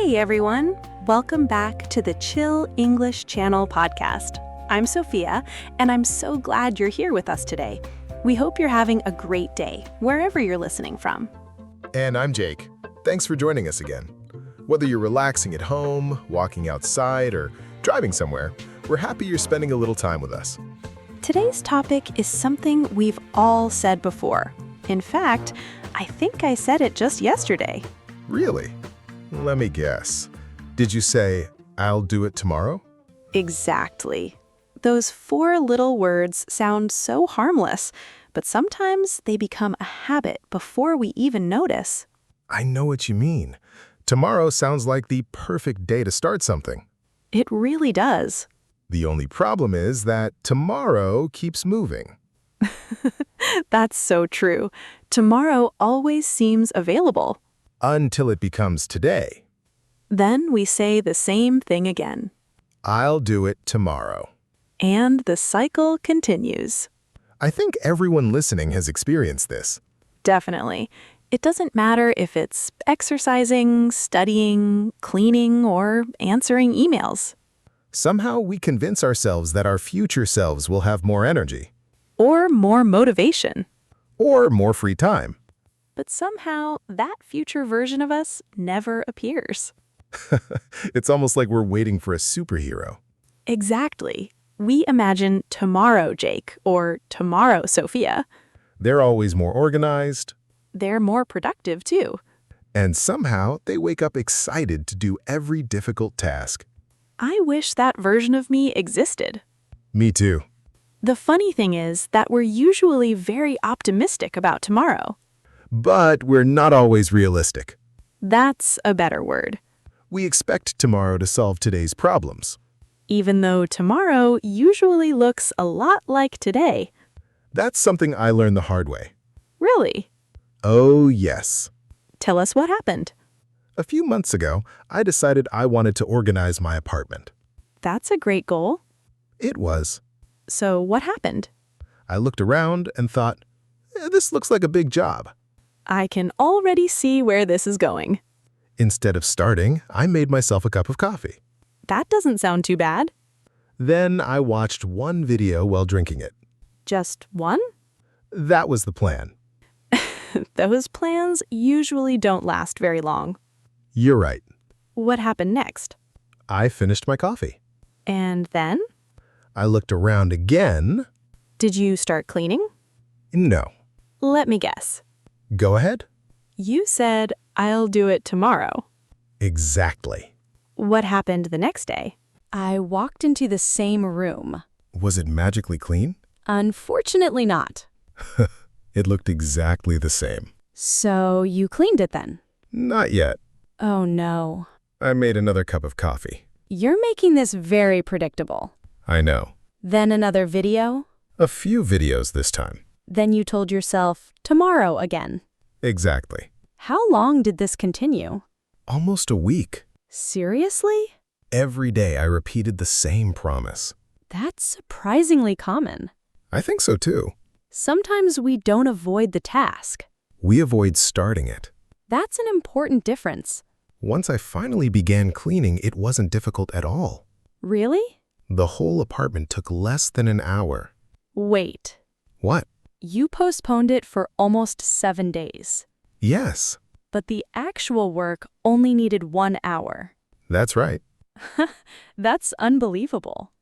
Hey everyone! Welcome back to the Chill English Channel podcast. I'm Sophia, and I'm so glad you're here with us today. We hope you're having a great day, wherever you're listening from. And I'm Jake. Thanks for joining us again. Whether you're relaxing at home, walking outside, or driving somewhere, we're happy you're spending a little time with us. Today's topic is something we've all said before. In fact, I think I said it just yesterday. Really? Let me guess. Did you say, "I'll do it tomorrow"? Exactly. Those four little words sound so harmless, but sometimes they become a habit before we even notice. I know what you mean. Tomorrow sounds like the perfect day to start something. It really does. The only problem is that tomorrow keeps moving. That's so true. Tomorrow always seems available. Until it becomes today. Then we say the same thing again. I'll do it tomorrow. And the cycle continues. I think everyone listening has experienced this. Definitely. It doesn't matter if it's exercising, studying, cleaning, or answering emails. Somehow we convince ourselves that our future selves will have more energy. Or more motivation. Or more free time. But somehow that future version of us never appears. It's almost like we're waiting for a superhero. Exactly. We imagine tomorrow, Jake, or tomorrow, Sophia. They're always more organized. They're more productive, too. And somehow they wake up excited to do every difficult task. I wish that version of me existed. Me too. The funny thing is that we're usually very optimistic about tomorrow. But we're not always realistic. That's a better word. We expect tomorrow to solve today's problems. Even though tomorrow usually looks a lot like today. That's something I learned the hard way. Really? Oh, yes. Tell us what happened. A few months ago, I decided I wanted to organize my apartment. That's a great goal. It was. So what happened? I looked around and thought, this looks like a big job. I can already see where this is going. Instead of starting, I made myself a cup of coffee. That doesn't sound too bad. Then I watched one video while drinking it. Just one? That was the plan. Those plans usually don't last very long. You're right. What happened next? I finished my coffee. And then? I looked around again. Did you start cleaning? No. Let me guess. Go ahead. You said, "I'll do it tomorrow." Exactly. What happened the next day? I walked into the same room. Was it magically clean? Unfortunately not. It looked exactly the same. So you cleaned it then? Not yet. Oh no. I made another cup of coffee. You're making this very predictable. I know. Then another video? A few videos this time. Then you told yourself, tomorrow again. Exactly. How long did this continue? Almost a week. Seriously? Every day I repeated the same promise. That's surprisingly common. I think so too. Sometimes we don't avoid the task. We avoid starting it. That's an important difference. Once I finally began cleaning, it wasn't difficult at all. Really? The whole apartment took less than an hour. Wait. What? You postponed it for almost 7 days. Yes. But the actual work only needed 1 hour. That's right. That's unbelievable.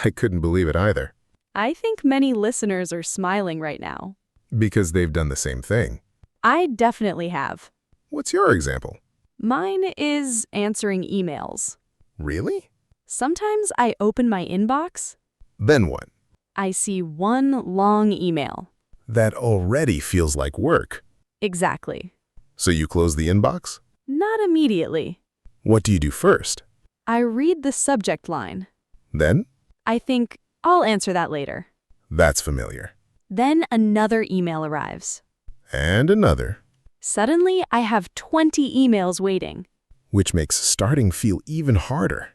I couldn't believe it either. I think many listeners are smiling right now. Because they've done the same thing. I definitely have. What's your example? Mine is answering emails. Really? Sometimes I open my inbox. Then what? I see one long email. That already feels like work. Exactly. So you close the inbox? Not immediately. What do you do first? I read the subject line. Then? I think, I'll answer that later. That's familiar. Then another email arrives. And another. Suddenly, I have 20 emails waiting. Which makes starting feel even harder.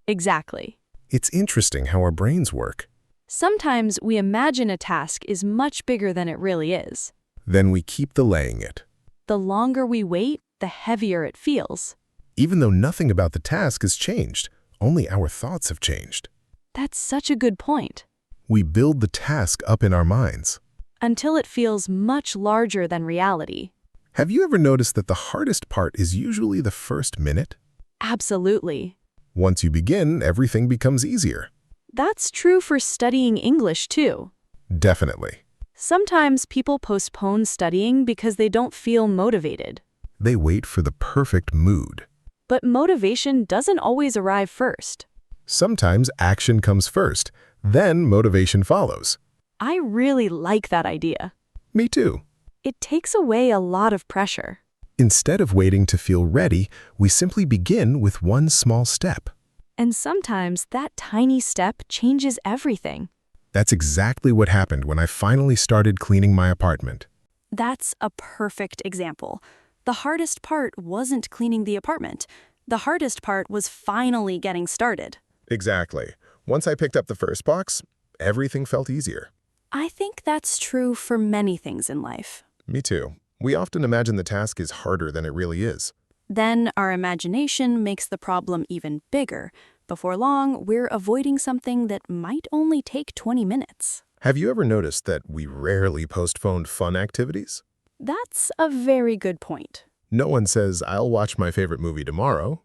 Exactly. It's interesting how our brains work. Sometimes we imagine a task is much bigger than it really is. Then we keep delaying it. The longer we wait, the heavier it feels. even though nothing about the task has changed. Only our thoughts have changed. That's such a good point. We build the task up in our minds. Until it feels much larger than reality. Have you ever noticed that the hardest part is usually the first minute? Absolutely. Once you begin, everything becomes easier. That's true for studying English, too. Definitely. Sometimes people postpone studying because they don't feel motivated. They wait for the perfect mood. But motivation doesn't always arrive first. Sometimes action comes first, then motivation follows. I really like that idea. Me too. It takes away a lot of pressure. Instead of waiting to feel ready, we simply begin with one small step. And sometimes that tiny step changes everything. That's exactly what happened when I finally started cleaning my apartment. That's a perfect example. The hardest part wasn't cleaning the apartment. The hardest part was finally getting started. Exactly. Once I picked up the first box, everything felt easier. I think that's true for many things in life. Me too. We often imagine the task is harder than it really is. Then our imagination makes the problem even bigger. Before long, we're avoiding something that might only take 20 minutes. Have you ever noticed that we rarely postpone fun activities? That's a very good point. No one says, "I'll watch my favorite movie tomorrow."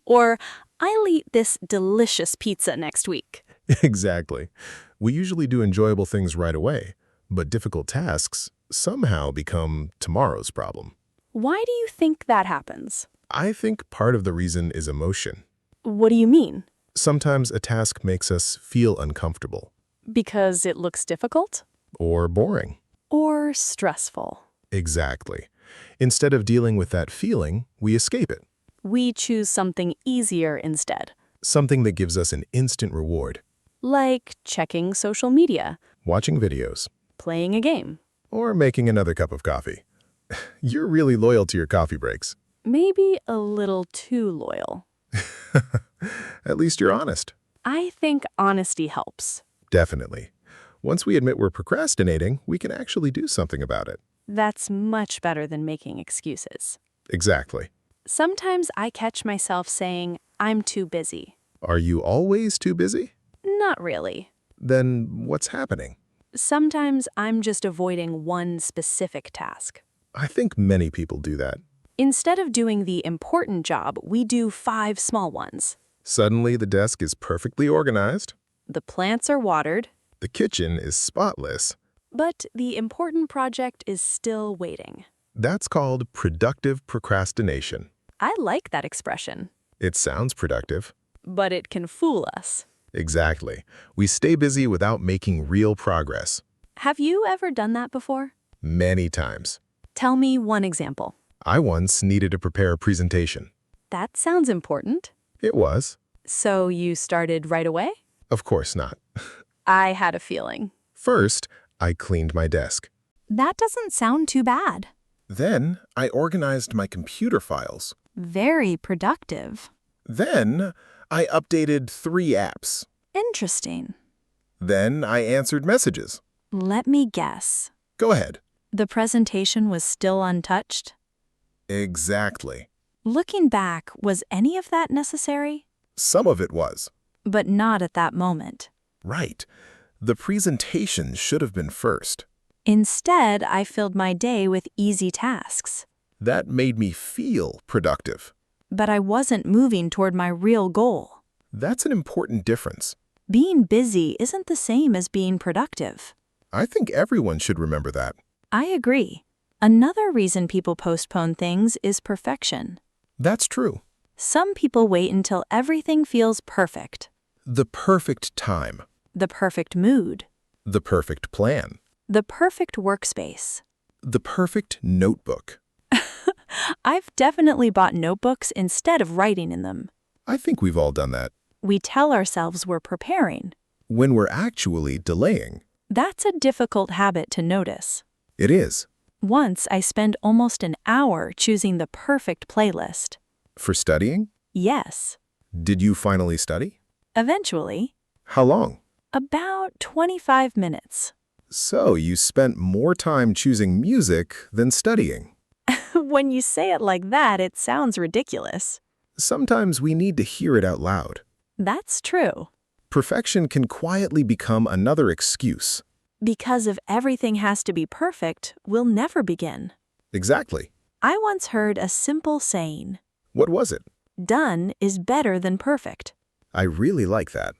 Or, I'll eat this delicious pizza next week. Exactly. We usually do enjoyable things right away, but difficult tasks somehow become tomorrow's problem. Why do you think that happens? I think part of the reason is emotion. What do you mean? Sometimes a task makes us feel uncomfortable. Because it looks difficult? Or boring. Or stressful? Exactly. Instead of dealing with that feeling, we escape it. We choose something easier instead. Something that gives us an instant reward. Like checking social media, Watching videos. playing a game. Or making another cup of coffee. You're really loyal to your coffee breaks. Maybe a little too loyal. At least you're honest. I think honesty helps. Definitely. Once we admit we're procrastinating, we can actually do something about it. That's much better than making excuses. Exactly. Sometimes I catch myself saying, I'm too busy. Are you always too busy? Not really. Then what's happening? Sometimes I'm just avoiding one specific task. I think many people do that. Instead of doing the important job, we do 5 small ones. Suddenly, the desk is perfectly organized. The plants are watered, The kitchen is spotless. but the important project is still waiting. That's called productive procrastination. I like that expression, It sounds productive. but it can fool us. Exactly. We stay busy without making real progress. Have you ever done that before? Many times. Tell me one example. I once needed to prepare a presentation. That sounds important. It was. So you started right away? Of course not. I had a feeling. First, I cleaned my desk. That doesn't sound too bad. Then, I organized my computer files. Very productive. Then, I updated 3 apps. Interesting. Then, I answered messages. Let me guess. Go ahead. The presentation was still untouched? Exactly. Looking back, was any of that necessary? Some of it was. But not at that moment. Right. The presentation should have been first. Instead, I filled my day with easy tasks. That made me feel productive. But I wasn't moving toward my real goal. That's an important difference. Being busy isn't the same as being productive. I think everyone should remember that. I agree. Another reason people postpone things is perfection. That's true. Some people wait until everything feels perfect. The perfect time. The perfect mood. The perfect plan. The perfect workspace. The perfect notebook. I've definitely bought notebooks instead of writing in them. I think we've all done that. We tell ourselves we're preparing. When we're actually delaying. That's a difficult habit to notice. It is. Once I spent almost an hour choosing the perfect playlist. For studying? Yes. Did you finally study? Eventually. How long? About 25 minutes. So you spent more time choosing music than studying. When you say it like that, it sounds ridiculous. Sometimes we need to hear it out loud. That's true. Perfection can quietly become another excuse. Because if everything has to be perfect, we'll never begin. Exactly. I once heard a simple saying, What was it? "Done is better than perfect." I really like that.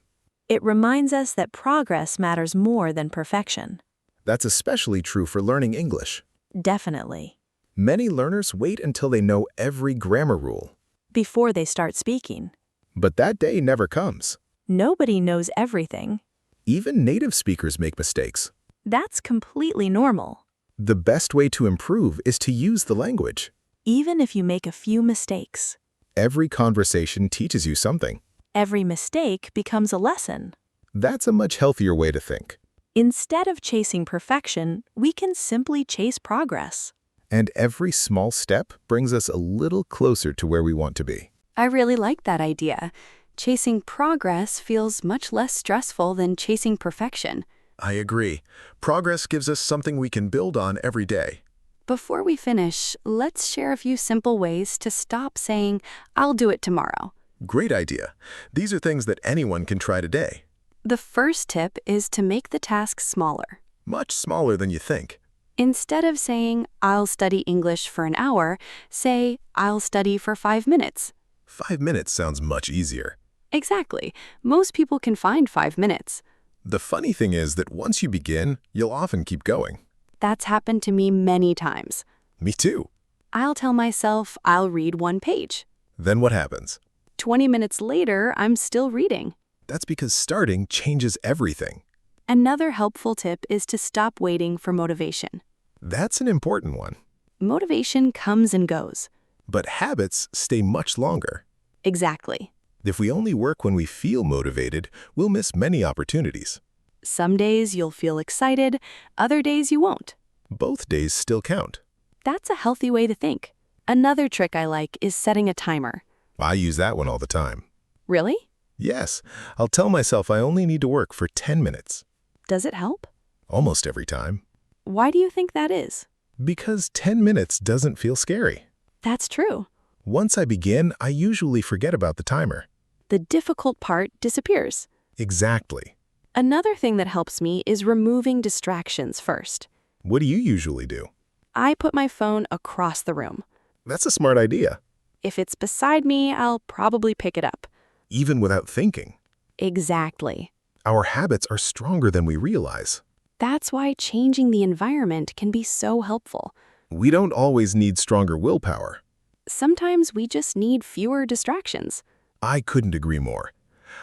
It reminds us that progress matters more than perfection. That's especially true for learning English. Definitely. Many learners wait until they know every grammar rule. Before they start speaking. But that day never comes. Nobody knows everything. Even native speakers make mistakes. That's completely normal. The best way to improve is to use the language. Even if you make a few mistakes. Every conversation teaches you something. Every mistake becomes a lesson. That's a much healthier way to think. Instead of chasing perfection, we can simply chase progress. And every small step brings us a little closer to where we want to be. I really like that idea. Chasing progress feels much less stressful than chasing perfection. I agree. Progress gives us something we can build on every day. Before we finish, let's share a few simple ways to stop saying, "I'll do it tomorrow." Great idea. These are things that anyone can try today. The first tip is to make the task smaller. Much smaller than you think. Instead of saying, "I'll study English for an hour," say, "I'll study for 5 minutes." 5 minutes sounds much easier. Exactly. Most people can find 5 minutes. The funny thing is that once you begin, you'll often keep going. That's happened to me many times. Me too. I'll tell myself I'll read 1 page. Then what happens? 20 minutes later, I'm still reading. That's because starting changes everything. Another helpful tip is to stop waiting for motivation. That's an important one. Motivation comes and goes. But habits stay much longer. Exactly. If we only work when we feel motivated, we'll miss many opportunities. Some days you'll feel excited, other days you won't. Both days still count. That's a healthy way to think. Another trick I like is setting a timer. I use that one all the time. Really? Yes, I'll tell myself I only need to work for 10 minutes. Does it help? Almost every time. Why do you think that is? Because 10 minutes doesn't feel scary. That's true. Once I begin, I usually forget about the timer. The difficult part disappears. Exactly. Another thing that helps me is removing distractions first. What do you usually do? I put my phone across the room. That's a smart idea. If it's beside me, I'll probably pick it up. Even without thinking. Exactly. Our habits are stronger than we realize. That's why changing the environment can be so helpful. We don't always need stronger willpower. Sometimes we just need fewer distractions. I couldn't agree more.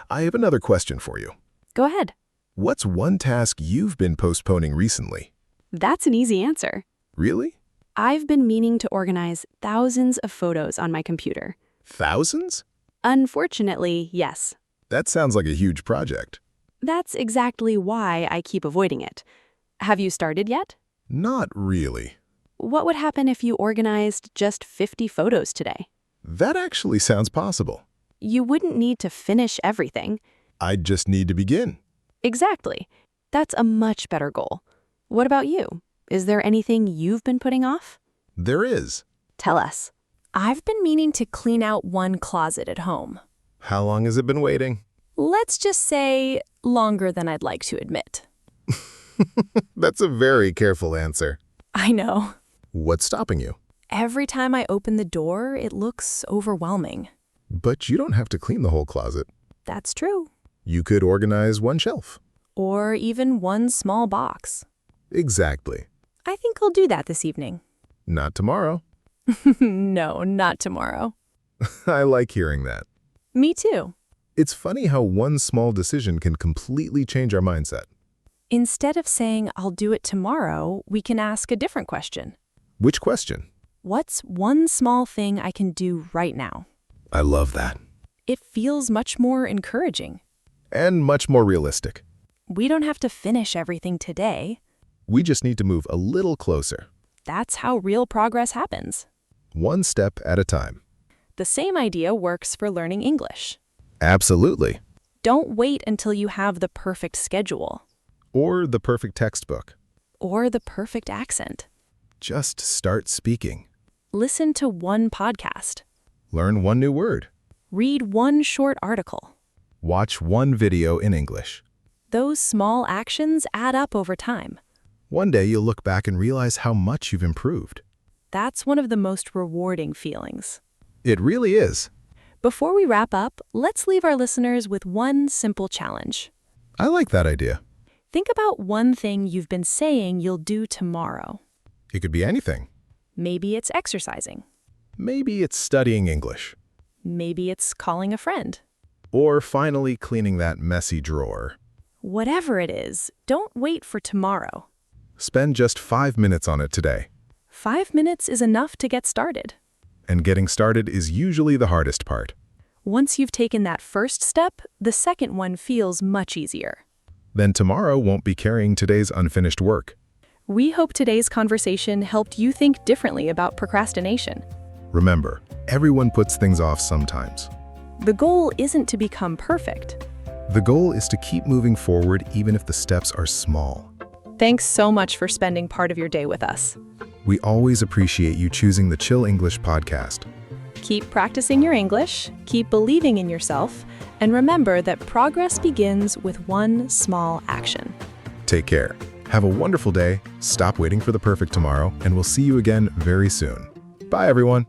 I have another question for you. Go ahead. What's one task you've been postponing recently? That's an easy answer. Really? I've been meaning to organize thousands of photos on my computer. Thousands? Unfortunately, yes. That sounds like a huge project. That's exactly why I keep avoiding it. Have you started yet? Not really. What would happen if you organized just 50 photos today? That actually sounds possible. You wouldn't need to finish everything. I'd just need to begin. Exactly. That's a much better goal. What about you? Is there anything you've been putting off? There is. Tell us. I've been meaning to clean out one closet at home. How long has it been waiting? Let's just say longer than I'd like to admit. That's a very careful answer. I know. What's stopping you? Every time I open the door, it looks overwhelming. But you don't have to clean the whole closet. That's true. You could organize one shelf. Or even one small box. Exactly. I think I'll do that this evening. Not tomorrow. No, not tomorrow. I like hearing that. Me too. It's funny how one small decision can completely change our mindset. Instead of saying, "I'll do it tomorrow," we can ask a different question. Which question? What's one small thing I can do right now? I love that. It feels much more encouraging. And much more realistic. We don't have to finish everything today. We just need to move a little closer. That's how real progress happens. One step at a time. The same idea works for learning English. Absolutely. Don't wait until you have the perfect schedule. Or the perfect textbook. Or the perfect accent. Just start speaking. Listen to one podcast. Learn one new word. Read one short article. Watch one video in English. Those small actions add up over time. One day you'll look back and realize how much you've improved. That's one of the most rewarding feelings. It really is. Before we wrap up, let's leave our listeners with one simple challenge. I like that idea. Think about one thing you've been saying you'll do tomorrow. It could be anything. Maybe it's exercising. Maybe it's studying English. Maybe it's calling a friend. Or finally cleaning that messy drawer. Whatever it is, don't wait for tomorrow. Spend just 5 minutes on it today. 5 minutes is enough to get started. And getting started is usually the hardest part. Once you've taken that first step, the second one feels much easier. Then tomorrow won't be carrying today's unfinished work. We hope today's conversation helped you think differently about procrastination. Remember, everyone puts things off sometimes. The goal isn't to become perfect. The goal is to keep moving forward even if the steps are small. Thanks so much for spending part of your day with us. We always appreciate you choosing the Chill English podcast. Keep practicing your English, keep believing in yourself, and remember that progress begins with one small action. Take care. Have a wonderful day, stop waiting for the perfect tomorrow, and we'll see you again very soon. Bye, everyone.